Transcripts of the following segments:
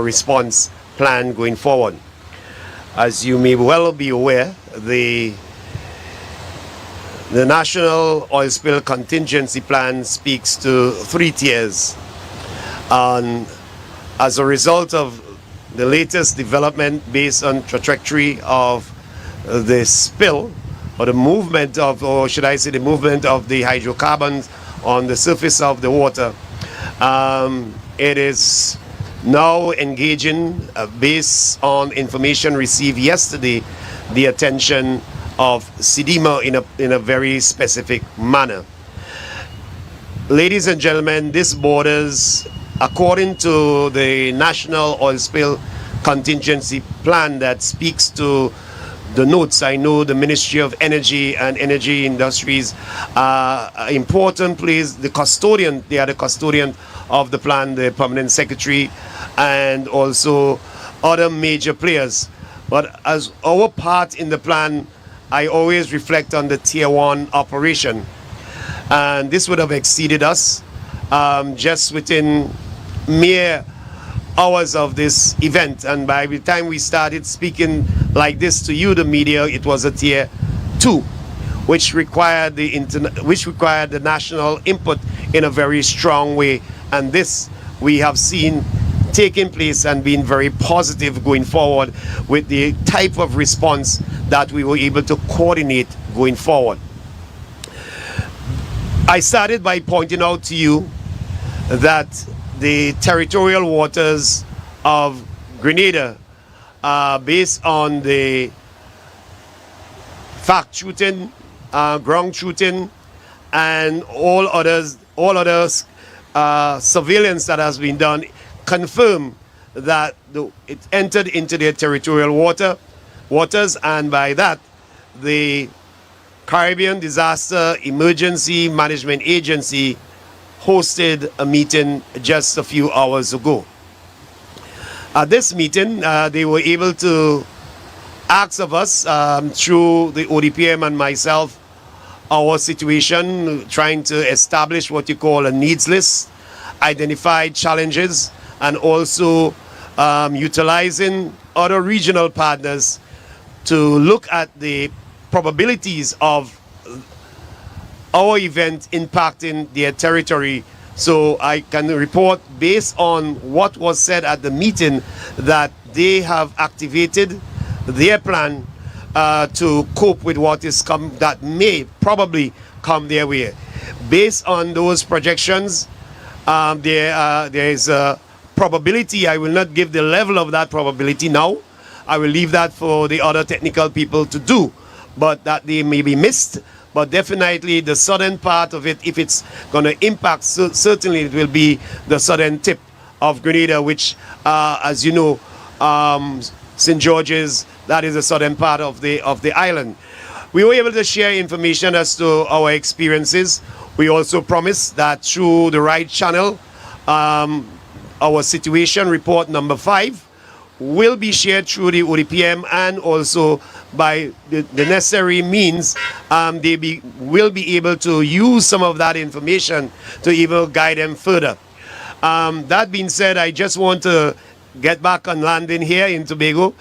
response plan going forward. As you may well be aware, the National Oil Spill Contingency Plan speaks to 3 tiers. And as a result of the latest development based on trajectory of the spill, or the movement of, or should I say the movement of the hydrocarbons on the surface of the water, it is now engaging, based on information received yesterday, the attention of SEDIMA in a very specific manner. Ladies and gentlemen, this borders, according to the National Oil Spill Contingency Plan that speaks to the notes. I know the Ministry of Energy and Energy Industries important plays the custodian. They are the custodian of the plan, the permanent secretary, and also other major players. But as our part in the plan, I always reflect on the tier 1 operation, and this would have exceeded us just within mere hours of this event. And by the time we started speaking like this to you, the media, it was a tier 2, which required the national input in a very strong way. And this we have seen taking place and being very positive going forward with the type of response that we were able to coordinate going forward. I started by pointing out to you that the territorial waters of Grenada, based on the fact shooting, ground shooting, and all others surveillance that has been done, confirm that it entered into their territorial waters, and by that the Caribbean Disaster Emergency Management Agency hosted a meeting just a few hours ago. At this meeting, they were able to ask of us, through the ODPM and myself, our situation, trying to establish what you call a needs list, identify challenges, and also utilizing other regional partners to look at the probabilities of our event impacting their territory. So I can report, based on what was said at the meeting, that they have activated their plan to cope with what is that may probably come their way. Based on those projections, there is a probability. I will not give the level of that probability now. I will leave that for the other technical people to do, but that they may be missed. But definitely the southern part of it, if it's going to impact, certainly it will be the southern tip of Grenada, which, as you know, St. George's, that is the southern part of the island. We were able to share information as to our experiences. We also promised that through the right channel, our situation report number 5 will be shared through the ODPM, and also by the necessary means, they will be able to use some of that information to even guide them further. That being said, I just want to get back on landing here in Tobago.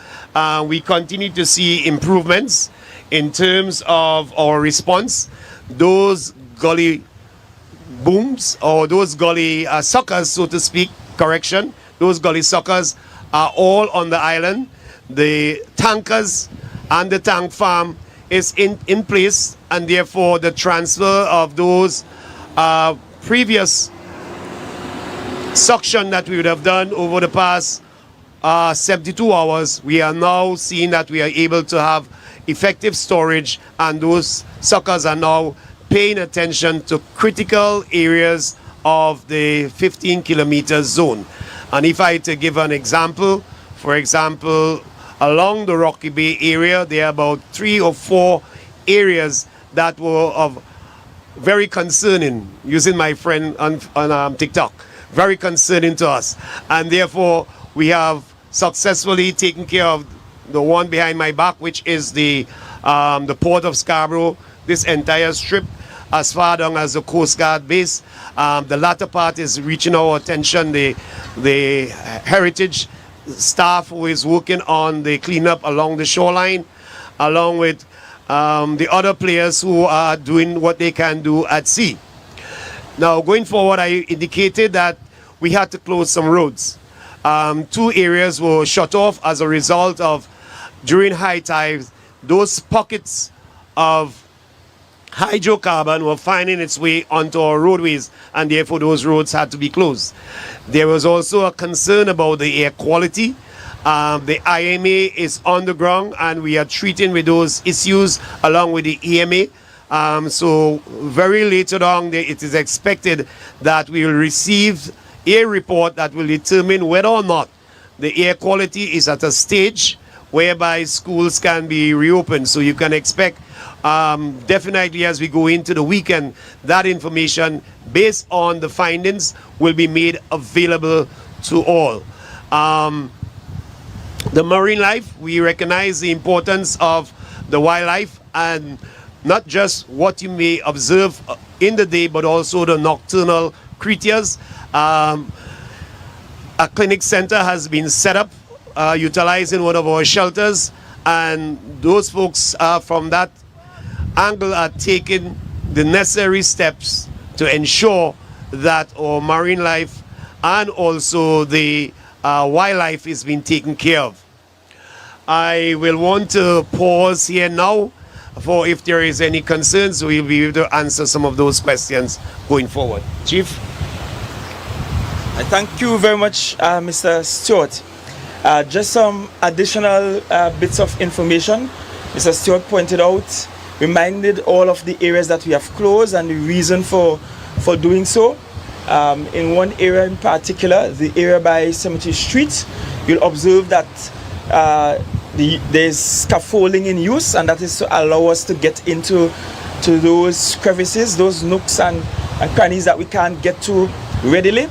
We continue to see improvements in terms of our response. Those gully booms, or those gully suckers, so to speak, those gully suckers are all on the island. The tankers and the tank farm is in place, and therefore the transfer of those previous suction that we would have done over the past 72 hours, we are now seeing that we are able to have effective storage, and those suckers are now paying attention to critical areas of the 15-kilometer zone. And if I to give an example, for example, along the Rocky Bay area, there are about 3 or 4 areas that were of very concerning, using my friend on TikTok, very concerning to us. And therefore, we have successfully taken care of the one behind my back, which is the port of Scarborough, this entire strip, as far down as the Coast Guard base. The latter part is reaching our attention, the heritage staff who is working on the cleanup along the shoreline, along with the other players who are doing what they can do at sea. Now, going forward, I indicated that we had to close some roads. 2 areas were shut off as a result of, during high tides, those pockets of hydrocarbon were finding its way onto our roadways, and therefore those roads had to be closed. There was also a concern about the air quality. The IMA is on the ground, and we are treating with those issues along with the EMA. So very later on, it is expected that we will receive a report that will determine whether or not the air quality is at a stage whereby schools can be reopened. So you can expect definitely as we go into the weekend, that information based on the findings will be made available to all. The marine life, we recognize the importance of the wildlife, and not just what you may observe in the day, but also the nocturnal creatures. A clinic center has been set up utilizing one of our shelters, and those folks from that angle are taking the necessary steps to ensure that our marine life and also the wildlife is being taken care of. I will want to pause here now for if there is any concerns, we'll be able to answer some of those questions going forward. Chief? I thank you very much, Mr. Stewart. Just some additional bits of information. Mr. Stewart pointed out, reminded all of the areas that we have closed and the reason for doing so. In one area in particular, the area by Cemetery Street, you'll observe that there's scaffolding in use, and that is to allow us to get into those crevices, those nooks and crannies that we can't get to readily.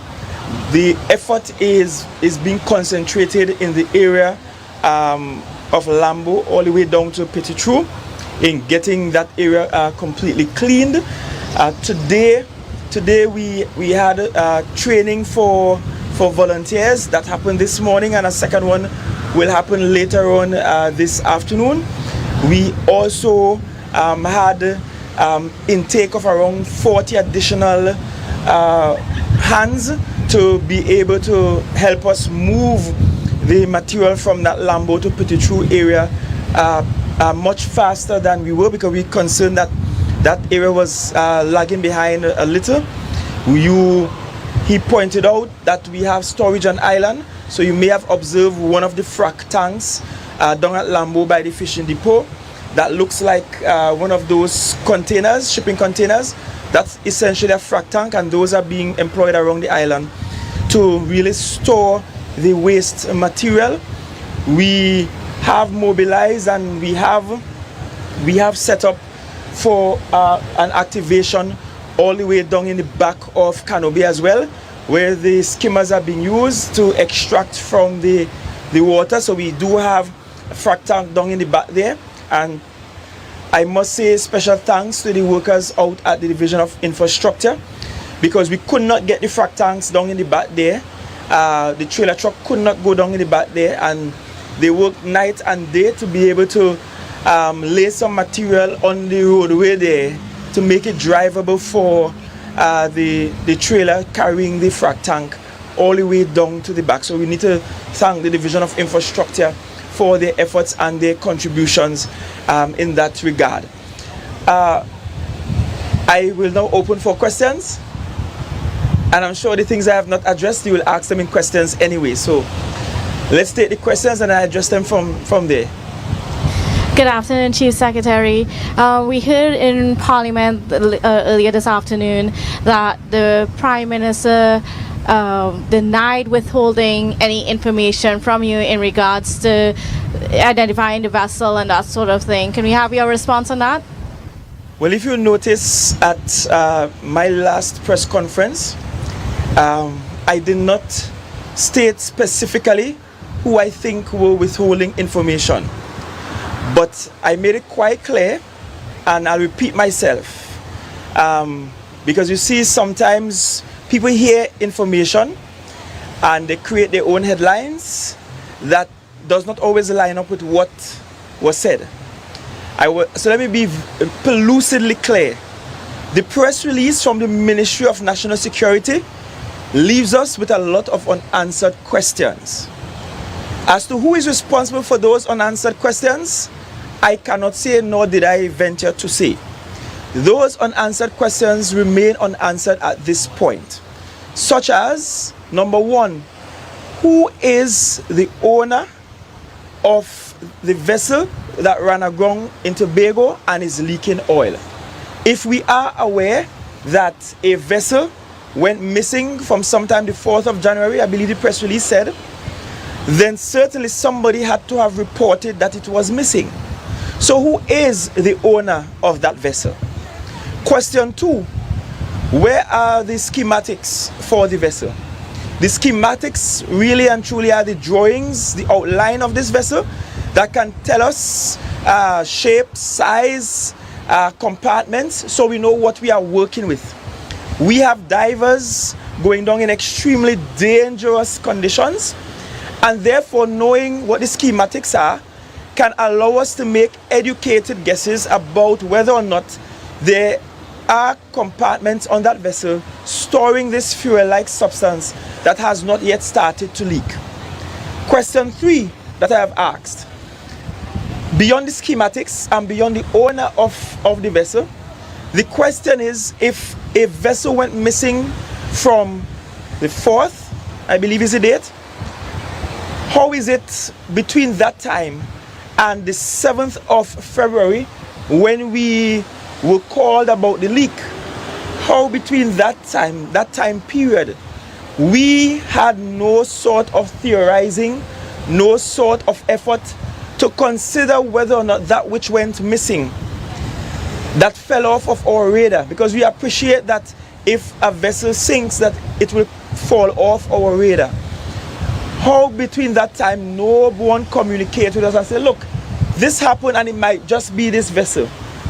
The effort is being concentrated in the area of Lambo all the way down to Petitru in getting that area completely cleaned. Today we had training for volunteers that happened this morning, and a second one will happen later on this afternoon. We also had intake of around 40 additional hands to be able to help us move the material from that Lambo to Petitru area much faster than we were, because we're concerned that that area was lagging behind a little. He pointed out that we have storage on island, so you may have observed one of the frac tanks down at Lambo by the fishing depot. That looks like one of those containers, shipping containers. That's essentially a frac tank, and those are being employed around the island to really store the waste material. We have mobilized and we have set up for an activation all the way down in the back of Canopy as well, where the skimmers are being used to extract from the water. So we do have a frac tank down in the back there, and I must say special thanks to the workers out at the Division of Infrastructure, because we could not get the frac tanks down in the back there. The trailer truck could not go down in the back there, and they worked night and day to be able to lay some material on the roadway there to make it drivable for the trailer carrying the frac tank all the way down to the back. So we need to thank the Division of Infrastructure for their efforts and their contributions in that regard. I will now open for questions, and I'm sure the things I have not addressed, you will ask them in questions anyway. So let's take the questions and I address them from there. Good afternoon, Chief Secretary. We heard in Parliament earlier this afternoon that the Prime Minister denied withholding any information from you in regards to identifying the vessel and that sort of thing. Can we have your response on that? Well, if you notice at my last press conference, I did not state specifically who I think were withholding information. But I made it quite clear, and I'll repeat myself, because you see sometimes people hear information and they create their own headlines that does not always line up with what was said. So let me be lucidly clear. The press release from the Ministry of National Security leaves us with a lot of unanswered questions. As to who is responsible for those unanswered questions, I cannot say, nor did I venture to say. Those unanswered questions remain unanswered at this point, such as, number one, who is the owner of the vessel that ran aground in Tobago and is leaking oil? If we are aware that a vessel went missing from sometime the 4th of January, I believe the press release said, then certainly somebody had to have reported that it was missing. So who is the owner of that vessel? Question 2, where are the schematics for the vessel? The schematics really and truly are the drawings, the outline of this vessel that can tell us shape, size, compartments, so we know what we are working with. We have divers going down in extremely dangerous conditions, and therefore knowing what the schematics are can allow us to make educated guesses about whether or not there are compartments on that vessel storing this fuel-like substance that has not yet started to leak. Question 3 that I have asked, beyond the schematics and beyond the owner of the vessel, the question is, if a vessel went missing from the 4th, I believe is the date, how is it between that time and the 7th of February when we were called about the leak? How between that time period, we had no sort of theorizing, no sort of effort to consider whether or not that which went missing, that fell off of our radar? Because we appreciate that if a vessel sinks, that it will fall off our radar. How between that time no one communicated with us and said, look, this happened and it might just be this vessel?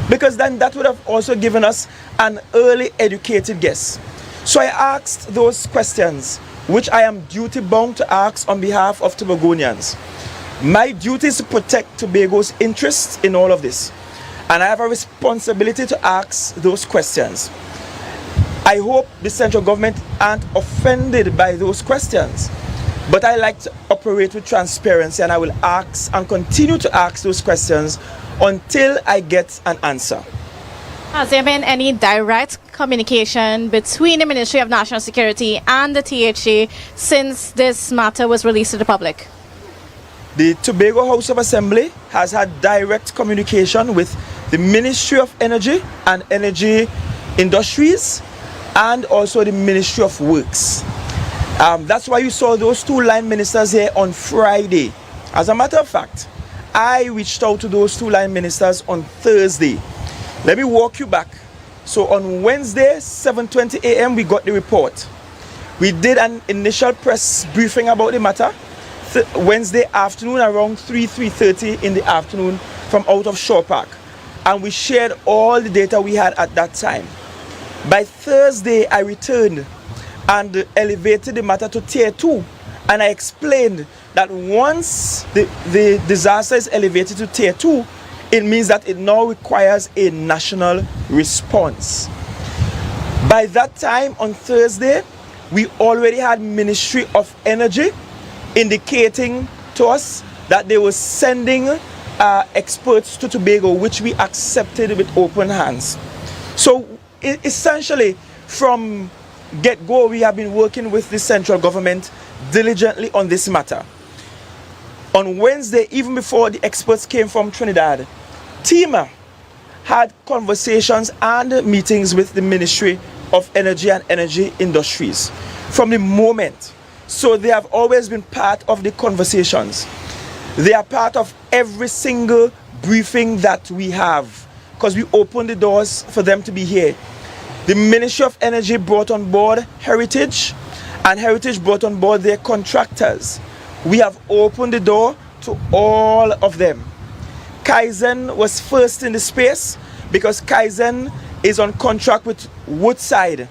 Because then that would have also given us an early educated guess. So I asked those questions, which I am duty bound to ask on behalf of Tobagonians. My duty is to protect Tobago's interests in all of this, and I have a responsibility to ask those questions. I hope the central government aren't offended by those questions, but I like to operate with transparency, and I will ask and continue to ask those questions until I get an answer. Has there been any direct communication between the Ministry of National Security and the THA since this matter was released to the public? The Tobago House of Assembly has had direct communication with the Ministry of Energy and Energy Industries and also the Ministry of Works. That's why you saw those two line ministers here on Friday. As a matter of fact, I reached out to those two line ministers on Thursday. Let me walk you back. So on Wednesday, 7:20 a.m., we got the report. We did an initial press briefing about the matter Wednesday afternoon around 3:30 in the afternoon from out of Shore Park. And we shared all the data we had at that time. By Thursday, I returned and elevated the matter to Tier 2. And I explained that once the disaster is elevated to Tier 2, it means that it now requires a national response. By that time on Thursday, we already had Ministry of Energy indicating to us that they were sending experts to Tobago, which we accepted with open hands. So essentially, from get-go, we have been working with the central government diligently on this matter. On Wednesday, even before the experts came from Trinidad, TEMA had conversations and meetings with the Ministry of Energy and Energy Industries from the moment. So they have always been part of the conversations. They are part of every single briefing that we have, because we open the doors for them to be here. The Ministry of Energy brought on board Heritage, and Heritage brought on board their contractors. We have opened the door to all of them. Kaizen was first in the space because Kaizen is on contract with Woodside,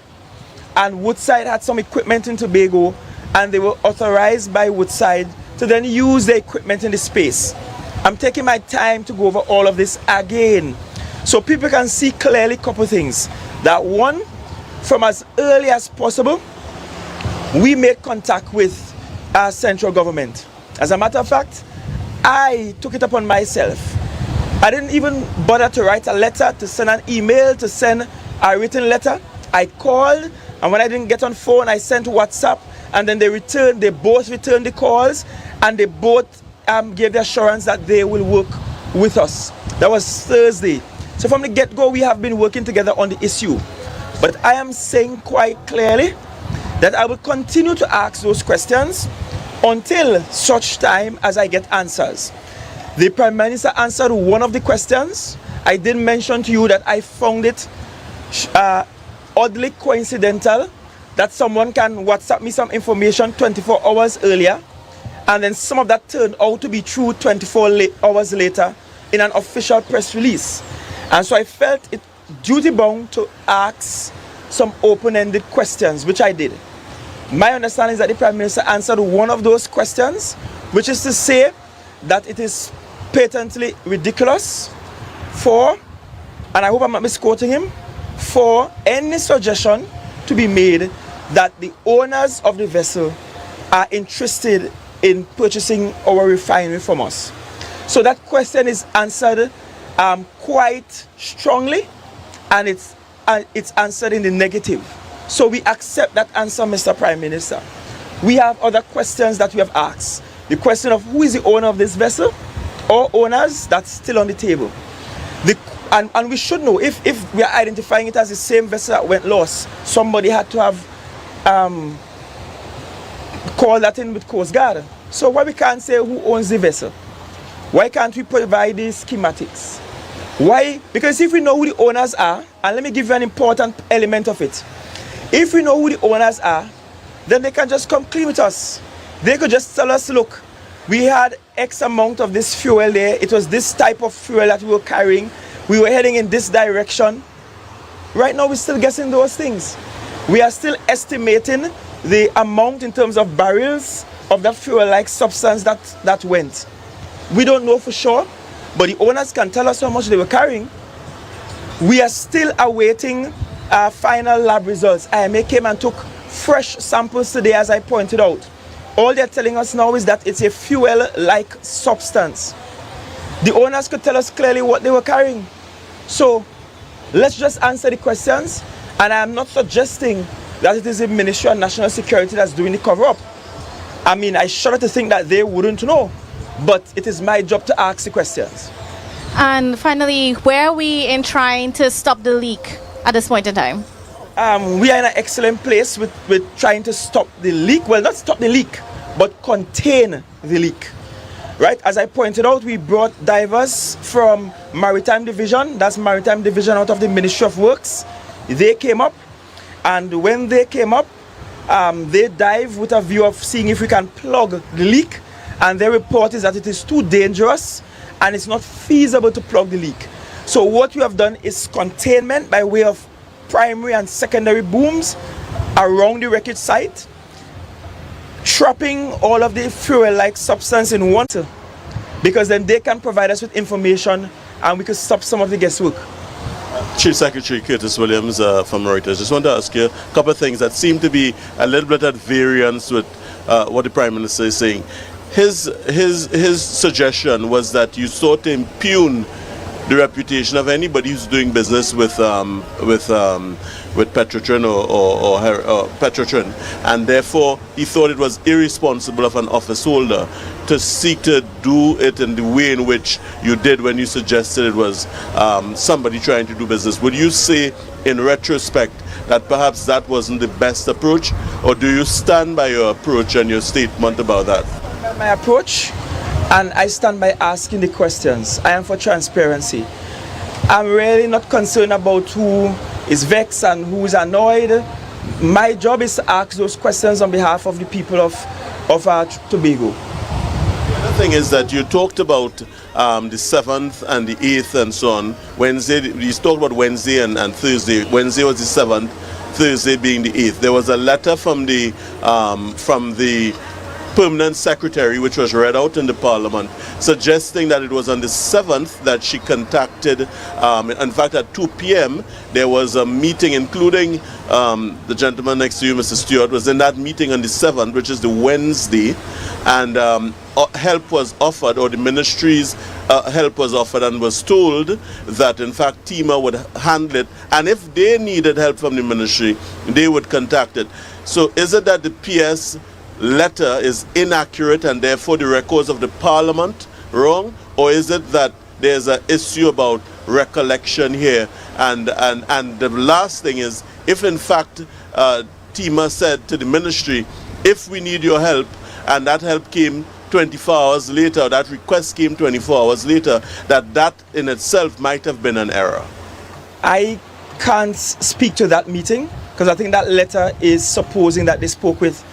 and Woodside had some equipment in Tobago, and they were authorized by Woodside to then use the equipment in the space. I'm taking my time to go over all of this again, so people can see clearly a couple things. That one, from as early as possible, we made contact with our central government. As a matter of fact, I took it upon myself. I didn't even bother to write a letter, to send an email, to send a written letter. I called, and when I didn't get on phone, I sent WhatsApp, and then they both returned the calls, and they both gave the assurance that they will work with us. That was Thursday. So from the get-go, we have been working together on the issue. But I am saying quite clearly that I will continue to ask those questions until such time as I get answers. The Prime Minister answered one of the questions. I did mention to you that I found it oddly coincidental that someone can WhatsApp me some information 24 hours earlier, and then some of that turned out to be true 24 hours later in an official press release. And so I felt it duty bound to ask some open-ended questions, which I did. My understanding is that the Prime Minister answered one of those questions, which is to say that it is patently ridiculous for, and I hope I'm not misquoting him, for any suggestion to be made that the owners of the vessel are interested in purchasing our refinery from us. So that question is answered quite strongly, and it's answered in the negative. So we accept that answer, Mr. Prime Minister. We have other questions that we have asked. The question of who is the owner of this vessel, or owners, that's still on the table. And we should know, if we are identifying it as the same vessel that went lost, somebody had to have called that in with Coast Guard. So why we can't say who owns the vessel? Why can't we provide the schematics? Why? Because if we know who the owners are, and let me give you an important element of it. If we know who the owners are, then they can just come clean with us. They could just tell us, look, we had X amount of this fuel there. It was this type of fuel that we were carrying. We were heading in this direction. Right now, we're still guessing those things. We are still estimating the amount in terms of barrels of that fuel-like substance that went. We don't know for sure, but the owners can tell us how much they were carrying. We are still awaiting final lab results. IMA came and took fresh samples today, as I pointed out. All they're telling us now is that it's a fuel-like substance. The owners could tell us clearly what they were carrying. So let's just answer the questions. And I'm not suggesting that it is the Ministry of National Security that's doing the cover-up. I mean, I shudder to think that they wouldn't know. But it is my job to ask the questions. And finally, where are we in trying to stop the leak at this point in time? We are in an excellent place with trying to stop the leak. Well, not stop the leak, but contain the leak. Right? As I pointed out, we brought divers from Maritime Division. That's Maritime Division out of the Ministry of Works. They came up, and when they came up, they dive with a view of seeing if we can plug the leak. And their report is that it is too dangerous and it's not feasible to plug the leak. So what we have done is containment by way of primary and secondary booms around the wreckage site, trapping all of the fuel-like substance in water, because then they can provide us with information and we can stop some of the guesswork. Chief Secretary Curtis Williams from Reuters. Just want to ask you a couple of things that seem to be a little bit at variance with what the Prime Minister is saying. His suggestion was that you sought to impugn the reputation of anybody who's doing business with Petrotrin or Petrotrin, and therefore he thought it was irresponsible of an office holder to seek to do it in the way in which you did when you suggested it was somebody trying to do business. Would you say, in retrospect, that perhaps that wasn't the best approach, or do you stand by your approach and your statement about that? My approach, and I stand by asking the questions. I am for transparency. I'm really not concerned about who is vexed and who is annoyed. My job is to ask those questions on behalf of the people of Tobago. The other thing is that you talked about the 7th and the 8th and so on. Wednesday, you talked about Wednesday and Thursday. Wednesday was the 7th, Thursday being the 8th. There was a letter from the permanent secretary, which was read out in the parliament, suggesting that it was on the 7th that she contacted, in fact at 2 p.m. there was a meeting, including the gentleman next to you, Mr. Stewart, was in that meeting on the 7th, which is the Wednesday, and help was offered, or the ministry's help was offered, and was told that in fact TEMA would handle it, and if they needed help from the ministry, they would contact it. So is it that the PS letter is inaccurate and therefore the records of the parliament wrong, or is it that there's an issue about recollection here? And the last thing is, if in fact TEMA said to the ministry, if we need your help, and that help came 24 hours later, that request came 24 hours later, that in itself might have been an error. I can't speak to that meeting because I think that letter is supposing that they spoke with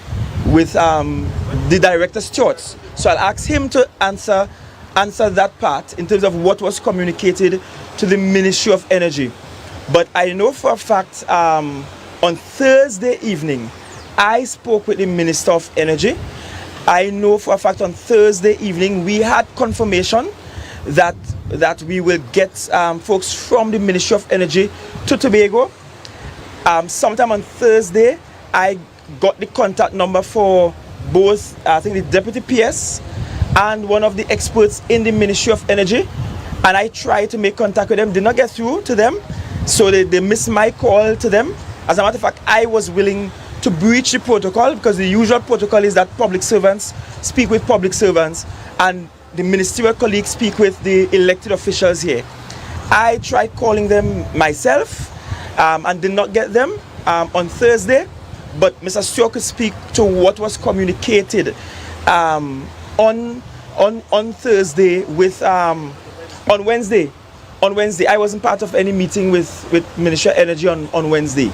the director Stewart. So I'll ask him to answer that part in terms of what was communicated to the Ministry of Energy. But I know for a fact on Thursday evening I spoke with the Minister of Energy. I know for a fact on Thursday evening we had confirmation that we will get folks from the Ministry of Energy to Tobago. Sometime on Thursday I got the contact number for both, I think, the Deputy PS and one of the experts in the Ministry of Energy, and I tried to make contact with them, did not get through to them, so they missed my call to them. As a matter of fact, I was willing to breach the protocol because the usual protocol is that public servants speak with public servants and the ministerial colleagues speak with the elected officials here. I tried calling them myself and did not get them on Thursday. But Mr. Stewart could speak to what was communicated on Thursday with on Wednesday. On Wednesday, I wasn't part of any meeting with Ministry of Energy on Wednesday.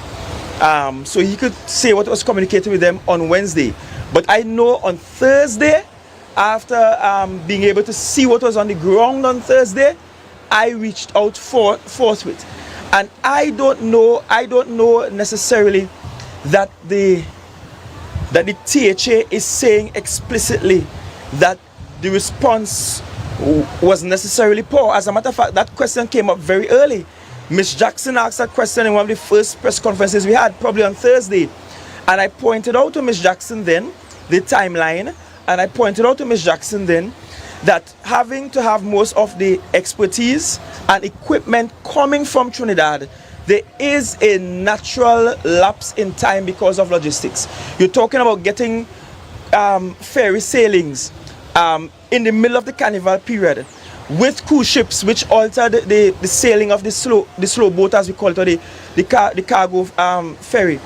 So he could say what was communicated with them on Wednesday. But I know on Thursday, after being able to see what was on the ground on Thursday, I reached out forthwith. And I don't know necessarily that the THA is saying explicitly that the response was necessarily poor. As a matter of fact, that question came up very early. Ms. Jackson asked that question in one of the first press conferences we had, probably on Thursday. And I pointed out to Ms. Jackson then the timeline, and I pointed out to Ms. Jackson then that having to have most of the expertise and equipment coming from Trinidad, there is a natural lapse in time because of logistics. You're talking about getting ferry sailings in the middle of the carnival period with cruise ships, which altered the sailing of the slow boat, as we call it, or the cargo ferry.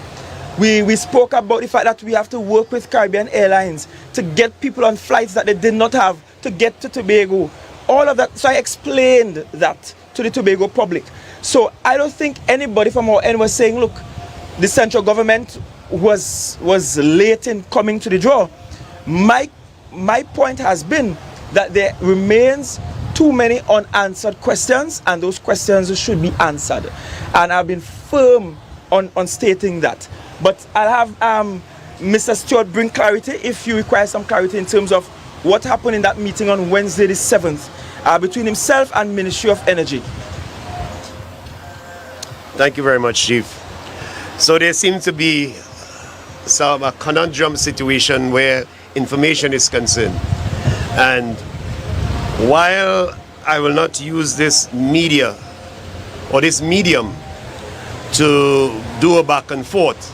We spoke about the fact that we have to work with Caribbean Airlines to get people on flights that they did not have to get to Tobago. All of that. So I explained that to the Tobago public. So I don't think anybody from our end was saying, look, the central government was late in coming to the draw. My point has been that there remains too many unanswered questions, and those questions should be answered. And I've been firm on stating that. But I'll have Mr. Stewart bring clarity if you require some clarity in terms of what happened in that meeting on Wednesday the 7th between himself and Ministry of Energy. Thank you very much, Chief. So there seems to be a conundrum situation where information is concerned. And while I will not use this media or this medium to do a back and forth,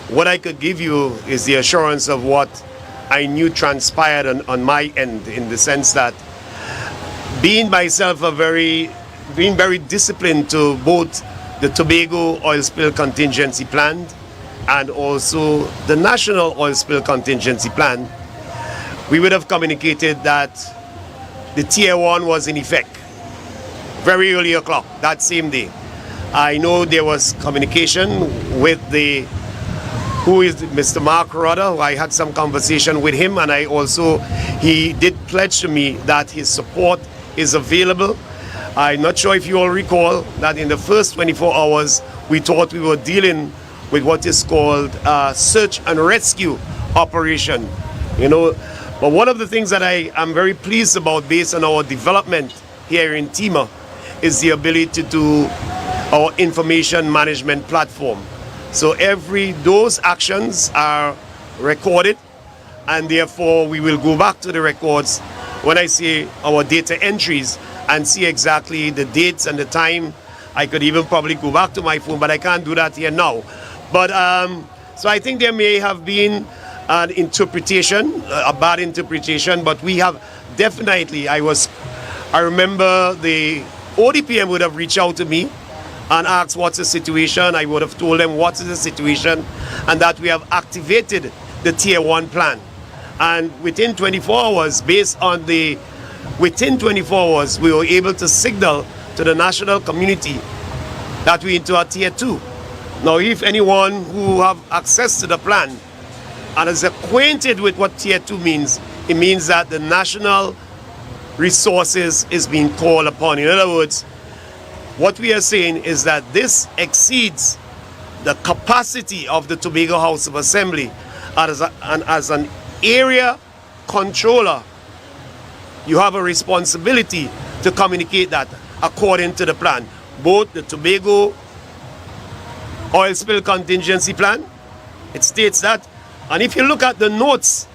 what I could give you is the assurance of what I knew transpired on my end, in the sense that being myself being very disciplined to both the Tobago oil spill contingency plan and also the national oil spill contingency plan, we would have communicated that the tier 1 was in effect very early o'clock that same day. I know there was communication with who is Mr. Mark Rudder. I had some conversation with him, and he did pledge to me that his support is available. I'm not sure if you all recall that in the first 24 hours, we thought we were dealing with what is called a search and rescue operation. You know, But one of the things that I am very pleased about based on our development here in Tema is the ability to do our information management platform. So those actions are recorded, and therefore we will go back to the records when I say our data entries and see exactly the dates and the time. I could even probably go back to my phone, but I can't do that here now. But so I think there may have been an interpretation, a bad interpretation, but we have definitely, I remember the ODPM would have reached out to me and asked what's the situation. I would have told them what is the situation and that we have activated the Tier 1 plan. And within 24 hours, within 24 hours, we were able to signal to the national community that we're into a Tier 2. Now, if anyone who have access to the plan and is acquainted with what Tier 2 means, it means that the national resources is being called upon. In other words, what we are saying is that this exceeds the capacity of the Tobago House of Assembly, and as an area controller, you have a responsibility to communicate that according to the plan. Both the Tobago oil spill contingency plan, it states that. And if you look at the notes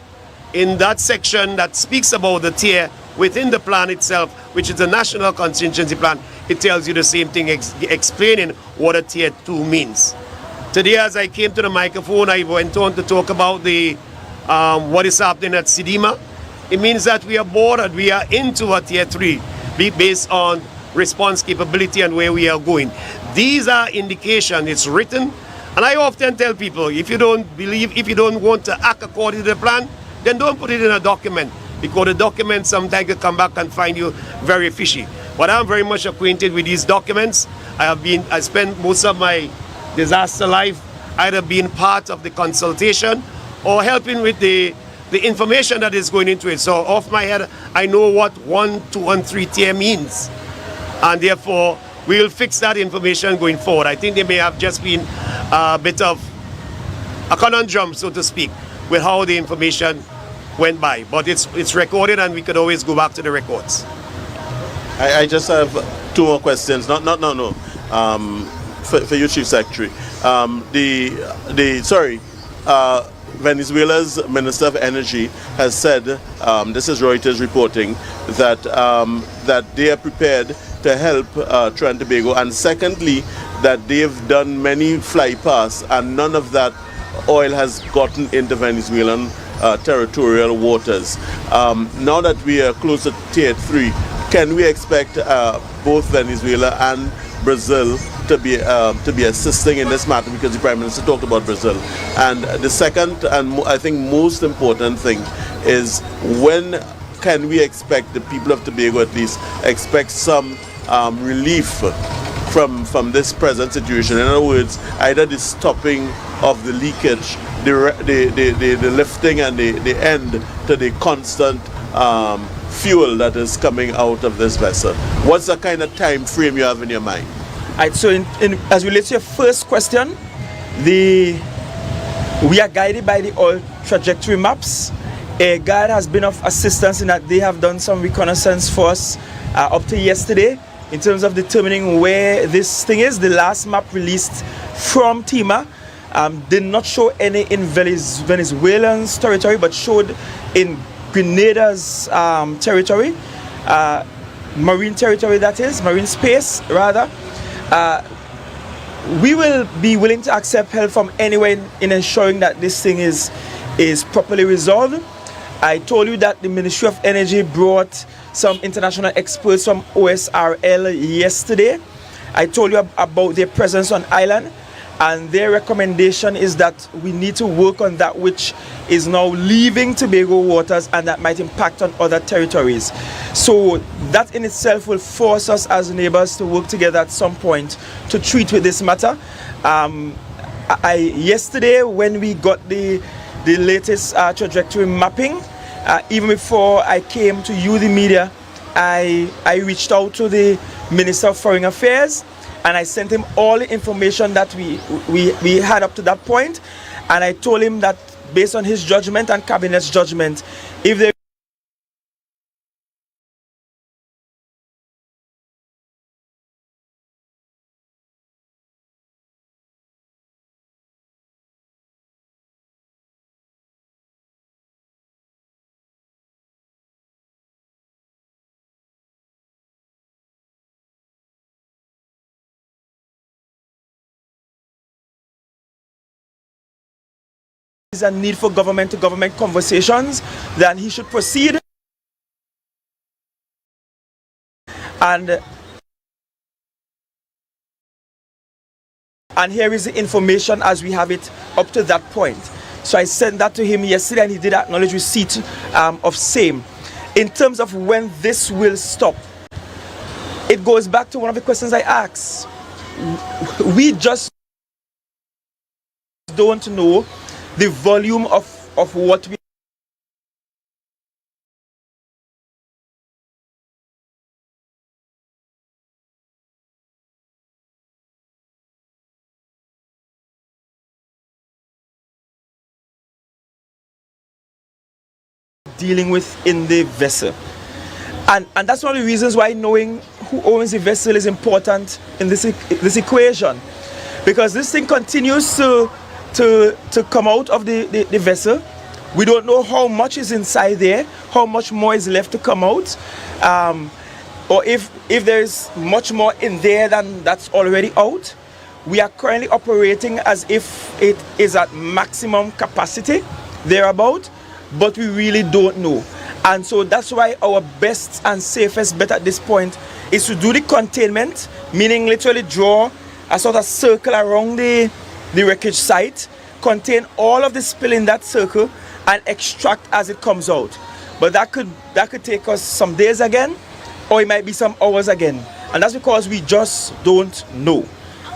in that section that speaks about the tier within the plan itself, which is the national contingency plan, it tells you the same thing, explaining what a tier 2 means. Today, as I came to the microphone, I went on to talk about what is happening at Sidima. It means that we are bordered, we are into a tier 3, based on response capability and where we are going. These are indications, it's written, and I often tell people, if you don't want to act according to the plan, then don't put it in a document, because the document sometimes can come back and find you very fishy. But I'm very much acquainted with these documents. I spent most of my disaster life either being part of the consultation or helping with the information that is going into it. So off my head, I know what 1, 2, and 3 tier means. And therefore, we'll fix that information going forward. I think there may have just been a bit of a conundrum, so to speak, with how the information went by. But it's recorded, and we could always go back to the records. I just have 2 more questions. No. For you, Chief Secretary. Venezuela's Minister of Energy has said, this is Reuters reporting, that they are prepared to help Trinidad and Tobago, and secondly, that they've done many flypasts and none of that oil has gotten into Venezuelan territorial waters. Now that we are close to Tier 3, can we expect both Venezuela and Brazil to be assisting in this matter, because the Prime Minister talked about Brazil? And the second and I think most important thing is, when can we expect the people of Tobago at least expect some relief from this present situation? In other words, either the stopping of the leakage, the lifting and the end to the constant fuel that is coming out of this vessel. What's the kind of time frame you have in your mind? Right, so as relates to your first question, we are guided by the oil trajectory maps. A guide has been of assistance in that they have done some reconnaissance for us up to yesterday in terms of determining where this thing is. The last map released from Tema did not show any in Venezuelan's territory, but showed in Grenada's territory, marine territory, that is, marine space rather. We will be willing to accept help from anyone in ensuring that this thing is properly resolved. I told you that the Ministry of Energy brought some international experts from OSRL yesterday. I told you about their presence on island, and their recommendation is that we need to work on that which is now leaving Tobago waters and that might impact on other territories. So that in itself will force us as neighbors to work together at some point to treat with this matter. Yesterday, when we got the latest trajectory mapping, even before I came to you, the media, I reached out to the Minister of Foreign Affairs, and I sent him all the information that we had up to that point, and I told him that based on his judgment and cabinet's judgment, if there is a need for government-to-government conversations, then he should proceed. And here is the information as we have it up to that point. So I sent that to him yesterday, and he did acknowledge receipt of same. In terms of when this will stop, it goes back to one of the questions I asked. We just don't know the volume of what we dealing with in the vessel. And that's one of the reasons why knowing who owns the vessel is important in this equation. Because this thing continues to come out of the vessel. We don't know how much is inside there, how much more is left to come out, or if there's much more in there than that's already out. We are currently operating as if it is at maximum capacity, thereabout, but we really don't know. And so that's why our best and safest bet at this point is to do the containment, meaning literally draw a sort of circle around the wreckage site, contain all of the spill in that circle, and extract as it comes out. But that could take us some days again, or it might be some hours again. And that's because we just don't know.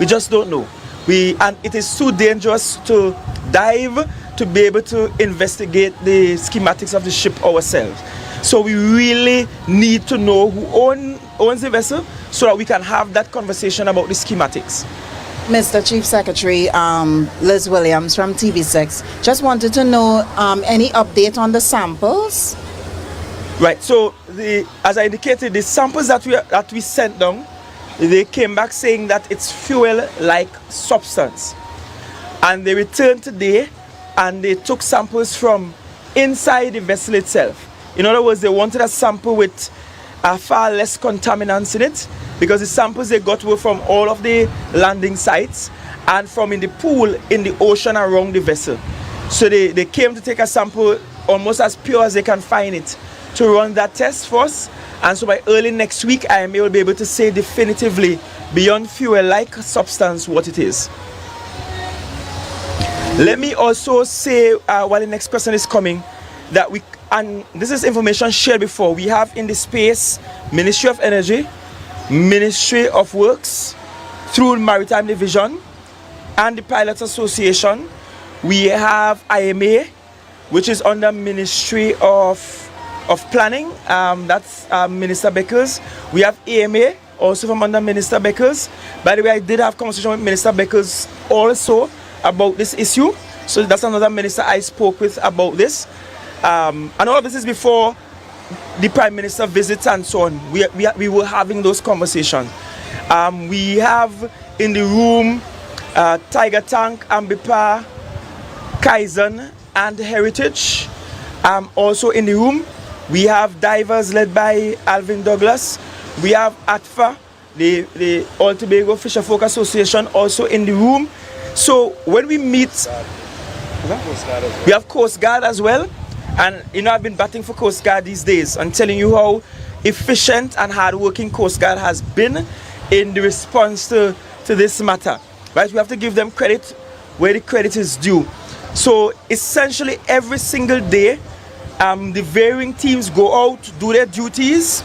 We just don't know. And it is too dangerous to dive to be able to investigate the schematics of the ship ourselves. So we really need to know who owns the vessel so that we can have that conversation about the schematics. Mr. Chief Secretary, Liz Williams from TV6, just wanted to know any update on the samples? Right, so as I indicated, the samples that we sent down, they came back saying that it's fuel-like substance. And they returned today and they took samples from inside the vessel itself. In other words, they wanted a sample with far less contaminants in it, because the samples they got were from all of the landing sites and from in the pool in the ocean around the vessel. So they came to take a sample almost as pure as they can find it to run that test for us. And so by early next week, I will be able to say definitively, beyond fuel-like substance, what it is. Let me also say, while the next question is coming, that and this is information shared before, we have in the space Ministry of Energy, Ministry of Works, through Maritime Division, and the Pilots Association. We have IMA, which is under Ministry of Planning, that's Minister Beckers. We have AMA, also from under Minister Beckers. By the way, I did have conversation with Minister Beckers also about this issue. So that's another minister I spoke with about this. And all of this is before the Prime Minister visits and so on. We were having those conversations. We have in the room Tiger Tank, Ambipa, Kaizen, and Heritage. Also in the room, we have divers led by Alvin Douglas. We have ATFA, the All Tobago Fisher Folk Association, also in the room. So when we meet, we have Coast Guard as well. And you know, I've been batting for Coast Guard these days and telling you how efficient and hardworking Coast Guard has been in the response to this matter. Right? We have to give them credit where the credit is due. So essentially every single day, the varying teams go out, do their duties,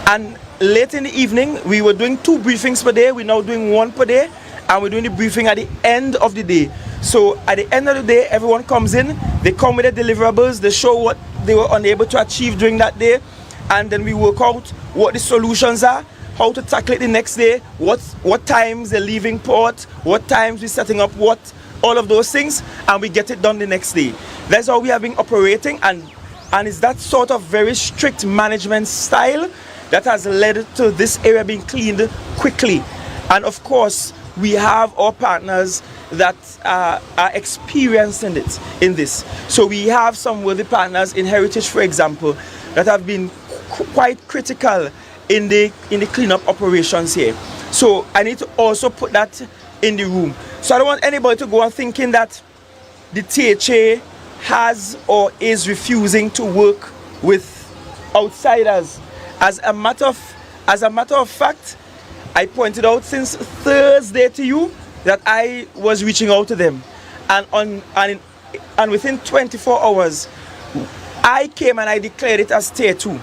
and late in the evening, we were doing 2 briefings per day. We're now doing 1 per day, and we're doing the briefing at the end of the day. So at the end of the day, everyone comes in, they come with their deliverables, they show what they were unable to achieve during that day, and then we work out what the solutions are, how to tackle it the next day, what times they're leaving port, what times we're setting up what all of those things, and we get it done the next day. That's how we have been operating, and it's that sort of very strict management style that has led to this area being cleaned quickly. And of course, we have our partners that are experienced in this. So we have some worthy partners in Heritage, for example, that have been quite critical in the cleanup operations here. So I need to also put that in the room. So I don't want anybody to go on thinking that the THA has or is refusing to work with outsiders. As a matter of fact, I pointed out since Thursday to you that I was reaching out to them, and within 24 hours, I came and I declared it as Tier 2.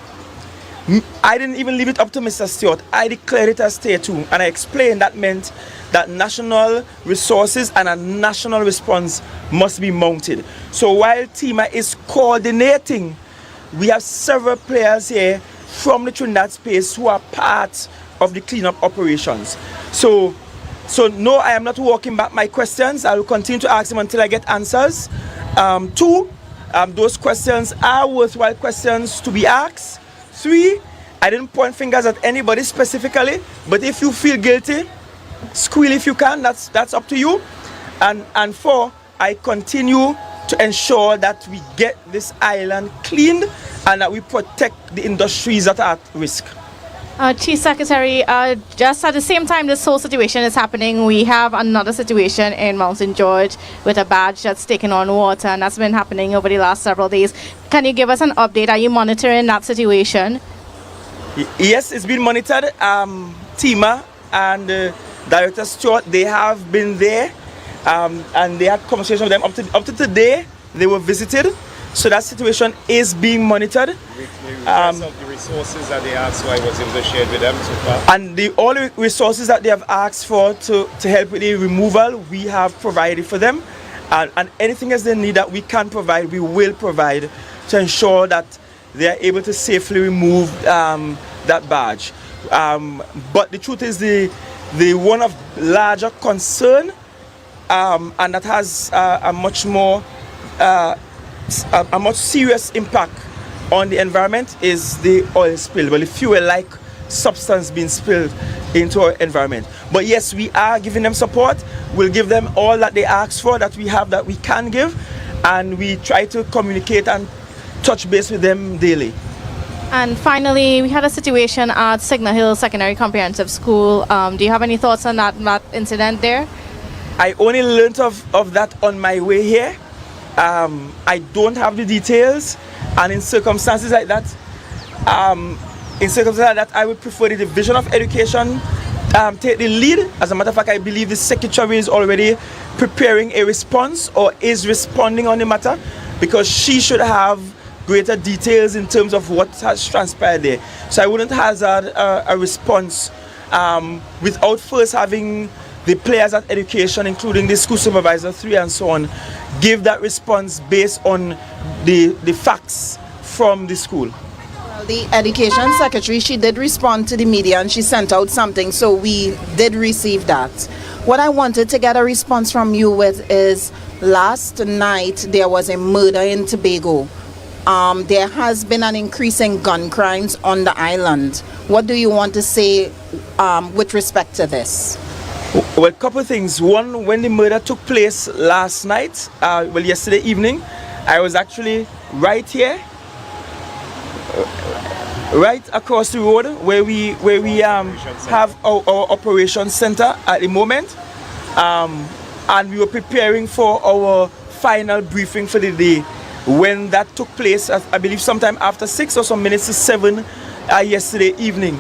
I didn't even leave it up to Mr. Stewart. I declared it as Tier 2, and I explained that meant that national resources and a national response must be mounted. So while TEMA is coordinating, we have several players here from the Trinidad space who are part of the cleanup operations. So no, I am not walking back my questions. I will continue to ask them until I get answers. Two, those questions are worthwhile questions to be asked. Three, I didn't point fingers at anybody specifically, but if you feel guilty, squeal if you can, that's up to you. And four, I continue to ensure that we get this island cleaned and that we protect the industries that are at risk. Chief Secretary, just at the same time this whole situation is happening, we have another situation in Mount St. George with a barge that's taken on water, and that's been happening over the last several days. Can you give us an update? Are you monitoring that situation? Yes, it's been monitored. TEMA and Director Stewart, they have been there, and they had conversation with them up to today. They were visited. So that situation is being monitored. The resources that they asked for, I was able to share with them so far. And all the resources that they have asked for to help with the removal, we have provided for them. And anything else they need that we can provide, we will provide to ensure that they are able to safely remove that barge. But the truth is the one of larger concern, and that has a much serious impact on the environment is the oil spill, well, the fuel-like substance being spilled into our environment. But yes, we are giving them support. We'll give them all that they ask for, that we have, that we can give, and we try to communicate and touch base with them daily. And finally, we had a situation at Signal Hill Secondary Comprehensive School. Do you have any thoughts on that incident there? I only learned of that on my way here. I don't have the details, and in circumstances like that, I would prefer the Division of Education take the lead. As a matter of fact, I believe the Secretary is already preparing a response or is responding on the matter, because she should have greater details in terms of what has transpired there. So I wouldn't hazard a response without first having the players at education, including the school supervisor 3 and so on, give that response based on the facts from the school. Well, the education secretary, she did respond to the media and she sent out something, so we did receive that. What I wanted to get a response from you with is, last night there was a murder in Tobago. There has been an increase in gun crimes on the island. What do you want to say with respect to this? Well, a couple of things. One, when the murder took place last night, yesterday evening, I was actually right here, right across the road where we have our operations center at the moment, and we were preparing for our final briefing for the day. When that took place, I believe sometime after 6 or some minutes to 7 yesterday evening.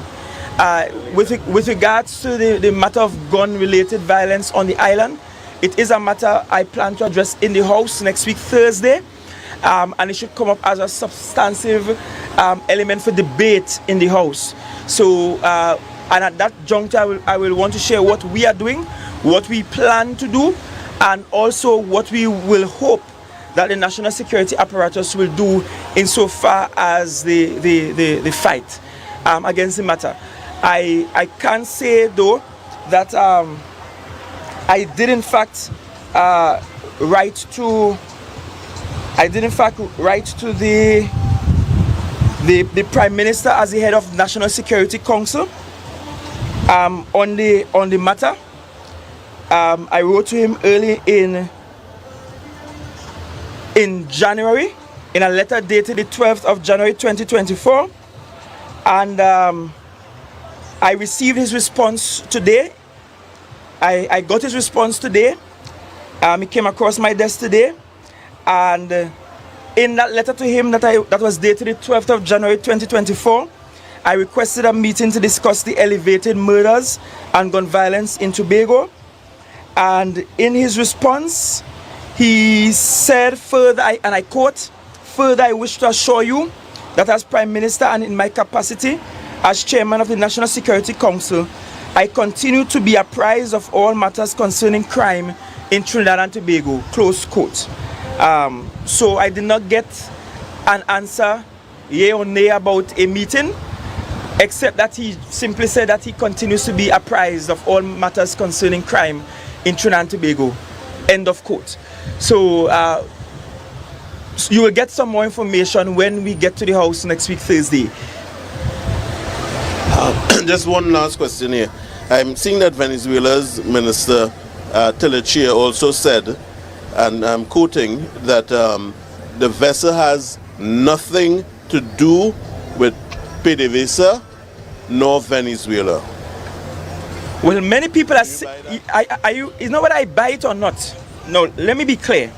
With regards to the matter of gun-related violence on the island, it is a matter I plan to address in the House next week, Thursday, and it should come up as a substantive element for debate in the House. So, and at that juncture, I will want to share what we are doing, what we plan to do, and also what we will hope that the national security apparatus will do insofar as the fight against the matter. I can say though that I did in fact write to the Prime Minister as the head of the National Security Council on the matter. I wrote to him early in January in a letter dated the 12th of January 2024, and I received his response today. I got his response today. It came across my desk today, and in that letter to him that was dated the 12th of January 2024, I requested a meeting to discuss the elevated murders and gun violence in Tobago. And in his response, he said further, and I quote, "Further, I wish to assure you that as Prime Minister and in my capacity as Chairman of the National Security Council, I continue to be apprised of all matters concerning crime in Trinidad and Tobago," close quote. So I did not get an answer, yea or nay, about a meeting, except that he simply said that he continues to be apprised of all matters concerning crime in Trinidad and Tobago, end of quote. So you will get some more information when we get to the house next week, Thursday. Just one last question here. I'm seeing that Venezuela's Minister Telechia also said, and I'm quoting, that the vessel has nothing to do with PDVSA nor Venezuela. Well, many people are saying, you know whether I buy it or not? No, let me be clear.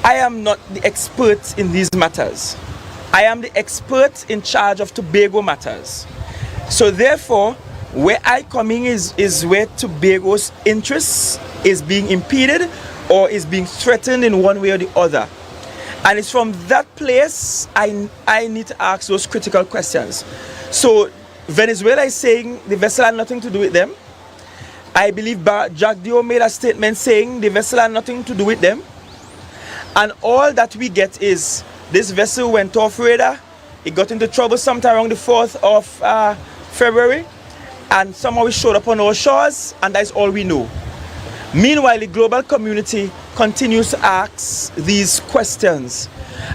I am not the expert in these matters. I am the expert in charge of Tobago matters. So therefore, where I come in is where Tobago's interests is being impeded or is being threatened in one way or the other. And it's from that place I need to ask those critical questions. So Venezuela is saying the vessel had nothing to do with them. I believe Jack Dio made a statement saying the vessel had nothing to do with them. And all that we get is this vessel went off radar. It got into trouble sometime around the 4th of February. And somehow it showed up on our shores, and that's all we know. Meanwhile, the global community continues to ask these questions.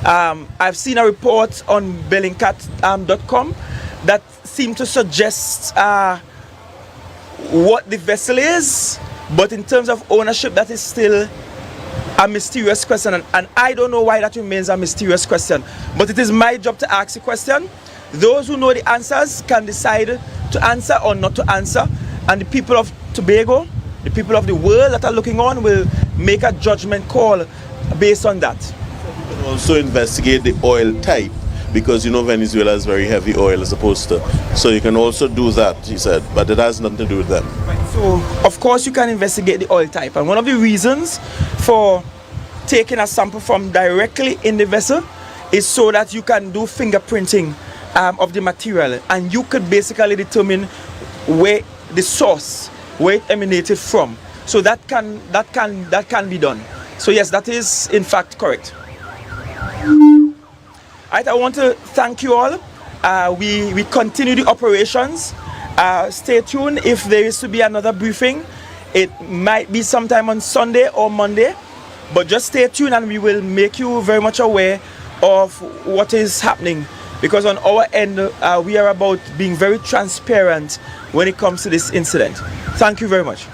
I've seen a report on Bellingcat.com that seemed to suggest what the vessel is, but in terms of ownership, that is still a mysterious question, and I don't know why that remains a mysterious question. But it is my job to ask the question. Those who know the answers can decide to answer or not to answer, and the people of Tobago, the people of the world that are looking on, will make a judgment call based on that. You can also investigate the oil type, because you know Venezuela is very heavy oil as opposed to, so you can also do that, he said, but it has nothing to do with them. Right. So of course you can investigate the oil type, and one of the reasons for taking a sample from directly in the vessel is so that you can do fingerprinting of the material, and you could basically determine where the source, where it emanated from. So that can be done. So yes, that is in fact correct. Alright, I want to thank you all. We continue the operations. Stay tuned if there is to be another briefing. It might be sometime on Sunday or Monday, but just stay tuned and we will make you very much aware of what is happening, because on our end we are about being very transparent when it comes to this incident. Thank you very much.